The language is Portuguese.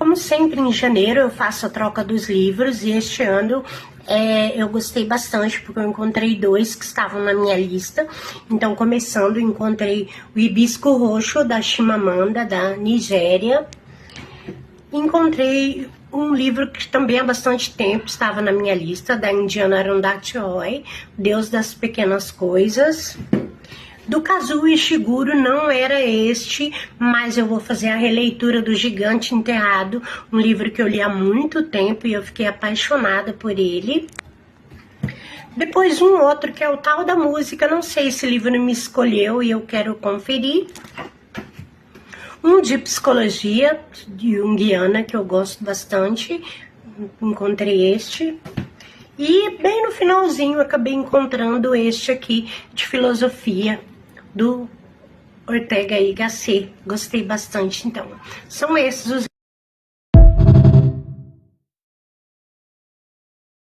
Como sempre, em janeiro eu faço a troca dos livros e este ano eu gostei bastante porque eu encontrei 2 que estavam na minha lista. Então, começando, encontrei o Hibisco Roxo, da Chimamanda, da Nigéria. Encontrei um livro que também há bastante tempo estava na minha lista, da Indiana Arundhati Roy, Deus das Pequenas Coisas. Do Kazuo Ishiguro não era este, mas eu vou fazer a releitura do Gigante Enterrado, um livro que eu li há muito tempo e eu fiquei apaixonada por ele. Depois um outro que é o Tal da Música, não sei se esse livro me escolheu e eu quero conferir. Um de psicologia junguiana, que eu gosto bastante, encontrei este. E bem no finalzinho eu acabei encontrando este aqui, de filosofia, do Ortega y Gasset. Gostei bastante, então. São esses os